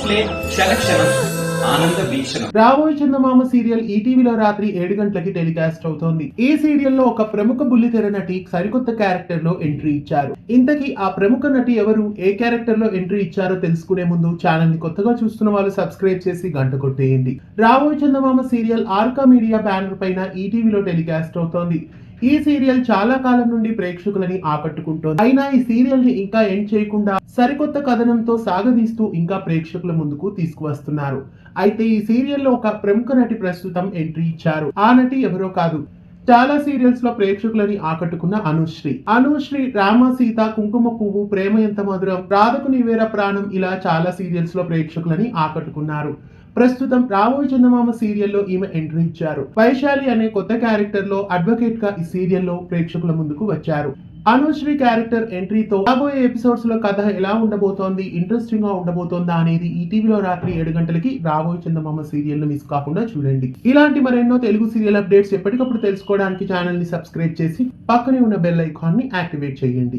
Play క్షణక్షణం ఆనంద వీక్షణం. రాబోయే చందమామ serial ఈటీవీలో రాత్రి 7 గంటలకి టెలికాస్ట్ అవుతోంది. ఈ సీరియల్ లో ఒక ప్రముఖ బుల్లితెర నటి సరికొత్త క్యారెక్టర్ లో ఎంట్రీ ఇచ్చారు. ఇంతకీ ఆ ప్రముఖ నటి ఎవరు, ఏ క్యారెక్టర్ లో ఎంట్రీ ఇచ్చారో తెలుసుకునే ముందు ఛానల్ ని కొత్తగా చూస్తున్న వాళ్ళు సబ్స్క్రైబ్ చేసి గంట కొట్టేయండి. రాబోయే చందమామ సీరియల్ ఆర్కా మీడియా బ్యానర్ పైన ఈటీవీలో టెలికాస్ట్ అవుతోంది. ఈ సీరియల్ చాలా కాలం నుండి ప్రేక్షకులని ఆకట్టుకుంటోంది. అయినా ఈ సీరియల్ ని ఇంకా ఎండ్ చేయకుండా సరికొత్త కథనంతో సాగదీస్తూ ఇంకా ప్రేక్షకుల ముందుకు తీసుకువస్తున్నారు. అయితే ఈ సీరియల్లో ఒక ప్రముఖ నటి ప్రస్తుతం ఎంట్రీ ఇచ్చారు. ఆ నటి ఎవరో కాదు, చాలా సీరియల్స్ లో ప్రేక్షకులని ఆకట్టుకున్న అనుశ్రీ రామ సీత, కుంకుమ పువ్వు, ప్రేమ ఎంత మధురం, రాధకు నీవేర ప్రాణం ఇలా చాలా సీరియల్స్ లో ప్రేక్షకులని ఆకట్టుకున్నారు. ప్రస్తుతం రాబోయే చందమామ సీరియల్లో ఈమె ఎంట్రీ ఇచ్చారు. వైశాలి అనే కొత్త క్యారెక్టర్ లో అడ్వకేట్ గా ఈ సీరియల్లో ప్రేక్షకుల ముందుకు వచ్చారు. అనుశ్రీ క్యారెక్టర్ ఎంట్రీతో రాబోయే ఎపిసోడ్స్ లో కథ ఎలా ఉండబోతోంది, ఇంట్రెస్టింగ్ గా ఉండబోతోందా అనేది ఈటీవీలో రాత్రి 7 గంటలకి రాబోయే చందమామ సీరియల్ ను మిస్ కాకుండా చూడండి. ఇలాంటి మరెన్నో తెలుగు సీరియల్ అప్డేట్స్ ఎప్పటికప్పుడు తెలుసుకోవడానికి ఛానల్ ని సబ్స్క్రైబ్ చేసి పక్కనే ఉన్న బెల్ ఐకాన్ ని యాక్టివేట్ చేయండి.